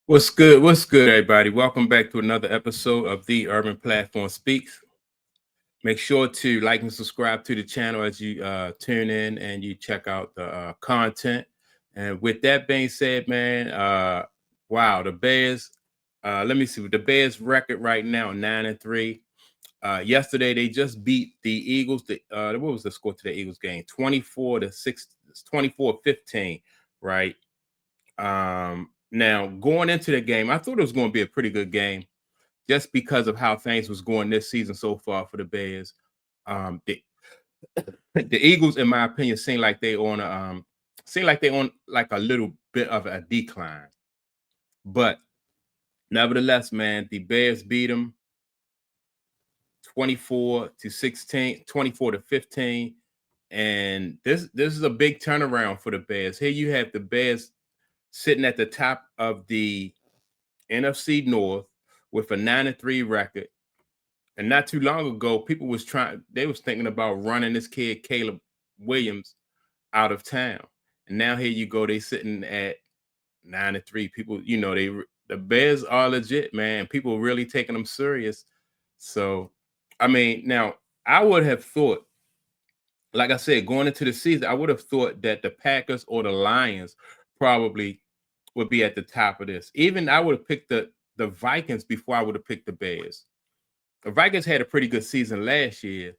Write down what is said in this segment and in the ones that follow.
What's good? What's good, everybody? Welcome back to another episode of the Urban Platform Speaks. Make sure to like and subscribe to the channel as you tune in and you check out the content. And with that being said, man, wow, the Bears. Let me see. The Bears record right now 9-3. Yesterday they just beat the Eagles. What was the score to the Eagles game? 24-6, 24-15, right? Now going into the game, I thought it was going to be a pretty good game just because of how things was going this season so far for the Bears. The, the Eagles, in my opinion, seem like they on like a little bit of a decline. But nevertheless, man, the Bears beat them 24-16, 24-15. And this is a big turnaround for the Bears. Here you have the Bears sitting at the top of the NFC North with a 9-3 record. And not too long ago, they was thinking about running this kid Caleb Williams out of town. And now here you go, they sitting at 9-3. People, the Bears are legit, man. People really taking them serious. So, I mean, now I would have thought, like I said, going into the season, I would have thought that the Packers or the Lions probably would be at the top of this. Even I would have picked the Vikings before I would have picked the Bears. The Vikings had a pretty good season last year,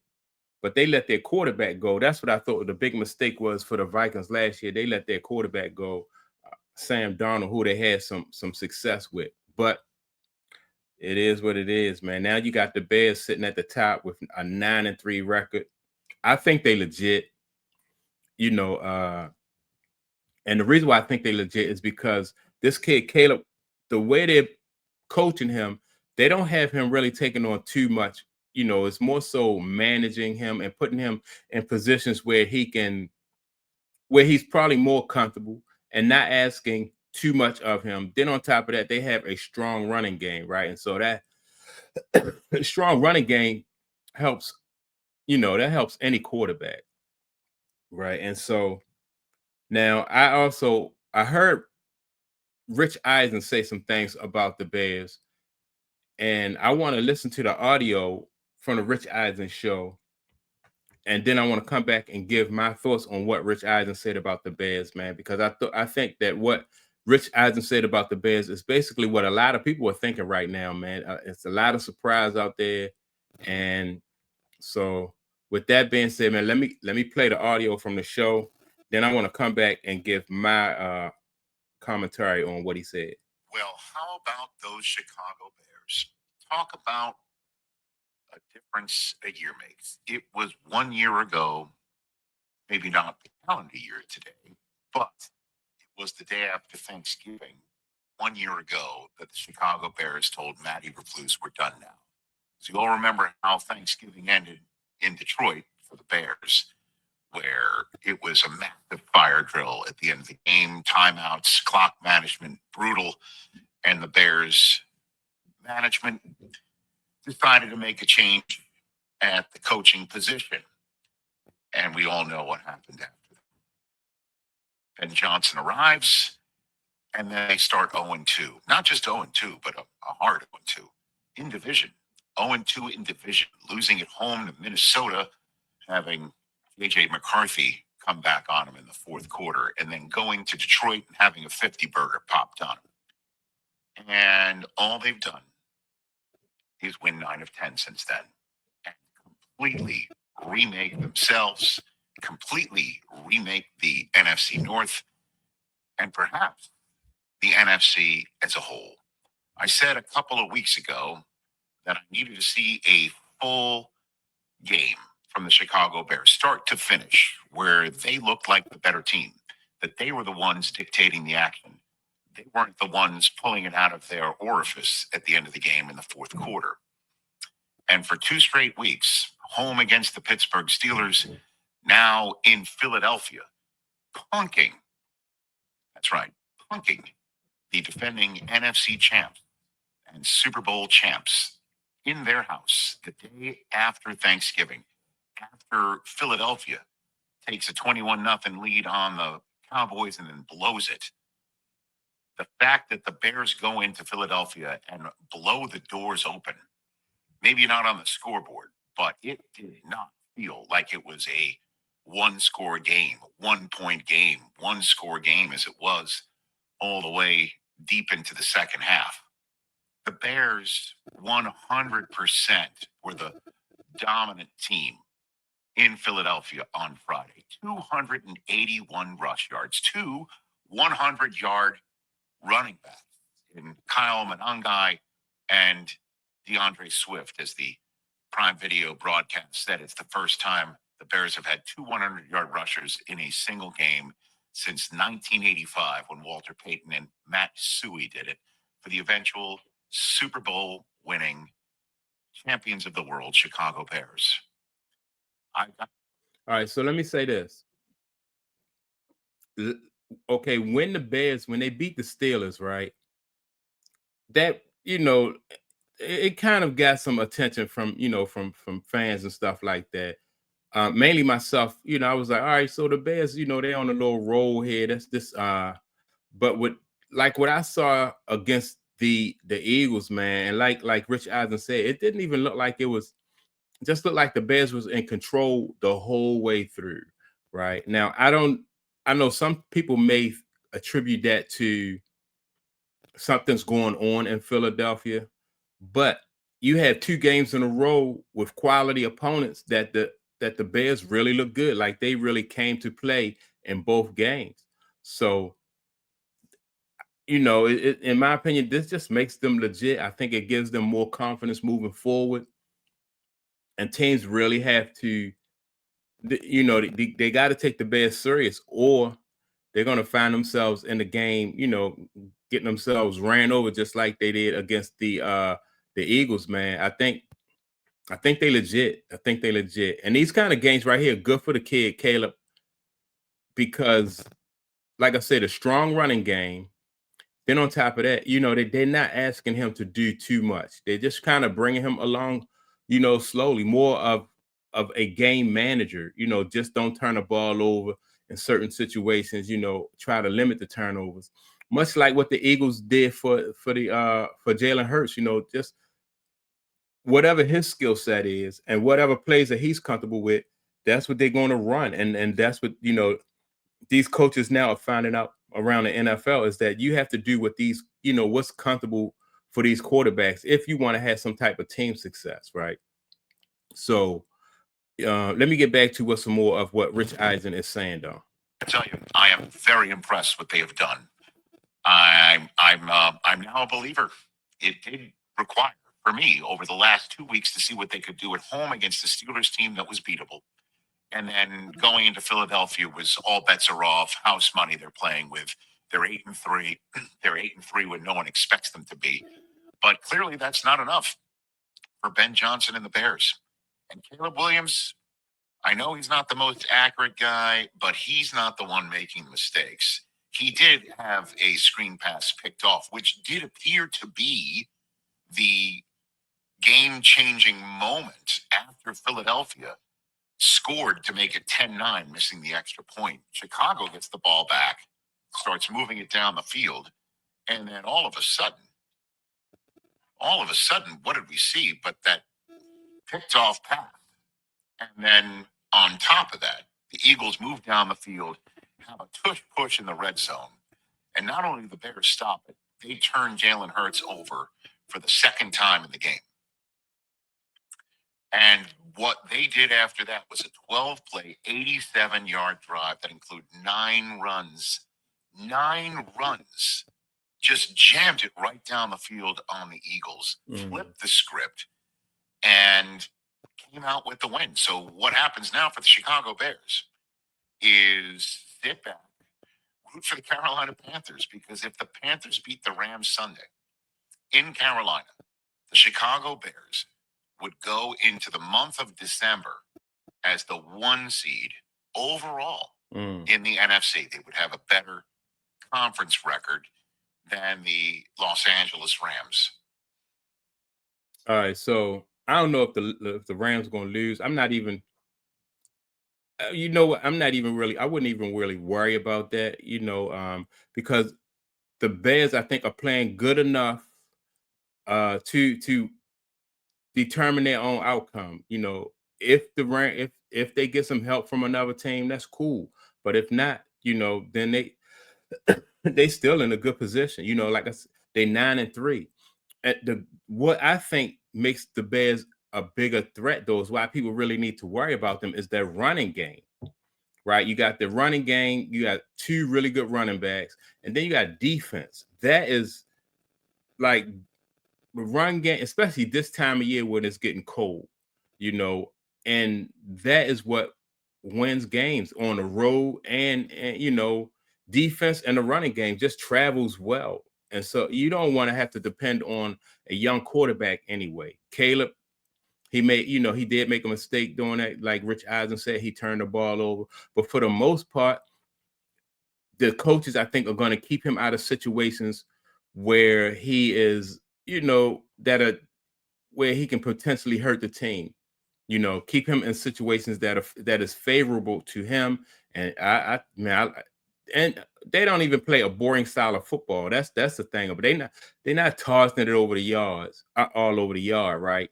but they let their quarterback go. That's what I thought the big mistake was for the Vikings last year. They let their quarterback go, Sam Darnold, who they had some success with. But it is what it is, man. Now you got the Bears sitting at the top with a 9-3 record. I think they legit, you know, and the reason why I think they legit is because this kid, Caleb, the way they're coaching him, they don't have him really taking on too much. It's more so managing him and putting him in positions where he's probably more comfortable and not asking too much of him. Then on top of that, they have a strong running game, right? And so that strong running game helps, that helps any quarterback, right? And so now I heard Rich Eisen say some things about the Bears, and I want to listen to the audio from the Rich Eisen show, and then I want to come back and give my thoughts on what Rich Eisen said about the Bears, man, because I think that what Rich Eisen said about the Bears is basically what a lot of people are thinking right now, man. It's a lot of surprise out there, and so with that being said, man, let me play the audio from the show. Then I want to come back and give my commentary on what he said. Well, how about those Chicago Bears? Talk about a difference a year makes. It was 1 year ago, maybe not the calendar year today, but it was the day after Thanksgiving 1 year ago that the Chicago Bears told Matt Eberflus we're done now. So you all remember how Thanksgiving ended in Detroit for the Bears, where it was a massive fire drill at the end of the game, timeouts, clock management, brutal, and the Bears management decided to make a change at the coaching position. And we all know what happened after that. Ben Johnson arrives, and then they start 0-2. Not just 0-2, but a hard 0-2 in division. 0-2 in division, losing at home to Minnesota, having J.J. McCarthy come back on him in the fourth quarter, and then going to Detroit and having a 50-burger popped on him. And all they've done is win 9 of 10 since then, and completely remake themselves, completely remake the NFC North, and perhaps the NFC as a whole. I said a couple of weeks ago that I needed to see a full game from the Chicago Bears, start to finish, where they looked like the better team, that they were the ones dictating the action. They weren't the ones pulling it out of their orifice at the end of the game in the fourth quarter. And for 2 straight weeks, home against the Pittsburgh Steelers, now in Philadelphia, punking. That's right, punking the defending NFC champs and Super Bowl champs in their house the day after Thanksgiving, after Philadelphia takes a 21-0 lead on the Cowboys and then blows it. The fact that the Bears go into Philadelphia and blow the doors open, maybe not on the scoreboard, but it did not feel like it was a one score game, 1 point game, one score game as it was all the way deep into the second half. The Bears 100% were the dominant team in Philadelphia on Friday. 281 rush yards, two 100-yard running backs in Kyle Monangai and DeAndre Swift, as the Prime Video broadcast said. It's the first time the Bears have had two 100-yard rushers in a single game since 1985, when Walter Payton and Matt Suey did it for the eventual Super Bowl winning champions of the world, Chicago Bears. All right, so let me say this. Okay, when they beat the Steelers, right? That, it kind of got some attention from, from fans and stuff like that. Mainly myself, I was like, all right, so the Bears, they're on a little roll here. That's this but what I saw against the Eagles, man, and like Rich Eisen said, it didn't even look like it was, just looked like the Bears was in control the whole way through. Right now, I know some people may attribute that to something's going on in Philadelphia, but you have two games in a row with quality opponents that the Bears really look good. Like, they really came to play in both games. So, in my opinion, this just makes them legit. I think it gives them more confidence moving forward. And teams really have to, they got to take the Bears serious, or they're going to find themselves in the game, getting themselves ran over just like they did against the Eagles, man. I think they legit. I think they legit. And these kind of games right here, good for the kid, Caleb, because, like I said, a strong running game. Then on top of that, they're not asking him to do too much. They're just kind of bringing him along, slowly, more of a game manager. Just don't turn the ball over in certain situations. Try to limit the turnovers, much like what the Eagles did for Jalen Hurts. Just whatever his skill set is and whatever plays that he's comfortable with, that's what they're going to run, and that's what these coaches now are finding out around the NFL, is that you have to do what these, what's comfortable for these quarterbacks if you want to have some type of team success, right? So let me get back to some more of what Rich Eisen is saying, though. I tell you, I am very impressed what they have done. I'm now a believer. It did require for me over the last 2 weeks to see what they could do at home against the Steelers team that was beatable. And then going into Philadelphia was all bets are off. House money they're playing with. They're 8-3. They're 8-3 when no one expects them to be. But clearly that's not enough for Ben Johnson and the Bears. And Caleb Williams, I know he's not the most accurate guy, but he's not the one making mistakes. He did have a screen pass picked off, which did appear to be the game-changing moment after Philadelphia scored to make it 10-9, missing the extra point. Chicago gets the ball back, starts moving it down the field, and then all of a sudden, what did we see but that picked off pass? And then on top of that, the Eagles move down the field, have a tush push in the red zone, and not only do the Bears stop it, they turn Jalen Hurts over for the second time in the game. And what they did after that was a 12-play, 87-yard drive that included 9 runs. 9 runs. Just jammed it right down the field on the Eagles, flipped the script, and came out with the win. So what happens now for the Chicago Bears is sit back, root for the Carolina Panthers, because if the Panthers beat the Rams Sunday in Carolina, the Chicago Bears would go into the month of December as the 1 seed overall in the NFC. They would have a better conference record than the Los Angeles Rams. All right, so I don't know if the Rams are going to lose. I'm not even, you know what? I wouldn't even really worry about that, because the Bears, I think, are playing good enough to determine their own outcome. You know, if the rank if they get some help from another team, that's cool. But if not, you know, then they still in a good position. You know, like they 9-3. At the what I think makes the Bears a bigger threat, though, is why people really need to worry about them is their running game. Right, you got the running game, you got two really good running backs, and then you got defense. That is like the run game, especially this time of year when it's getting cold, you know, and that is what wins games on the road, and you know, defense and the running game just travels well. And so you don't want to have to depend on a young quarterback anyway. Caleb, he made, you know, he did make a mistake doing that, like Rich Eisen said, he turned the ball over. But for the most part, the coaches, I think, are going to keep him out of situations where he is, you know, that are where he can potentially hurt the team. You know, keep him in situations that is favorable to him. And and they don't even play a boring style of football. That's the thing. But they're not tossing it over the yards, all over the yard, right?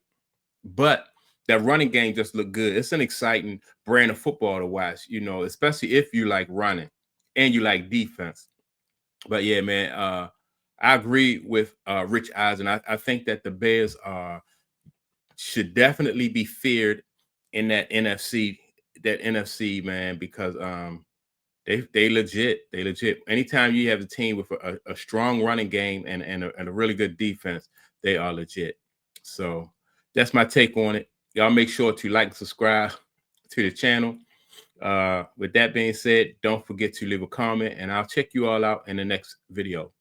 But that running game just looked good. It's an exciting brand of football to watch, you know, especially if you like running and you like defense. But yeah, man, I agree with Rich Eisen. I think that the Bears should definitely be feared in that NFC, man, because they legit. They legit. Anytime you have a team with a strong running game and a really good defense, they are legit. So that's my take on it. Y'all make sure to like and subscribe to the channel. With that being said, don't forget to leave a comment, and I'll check you all out in the next video.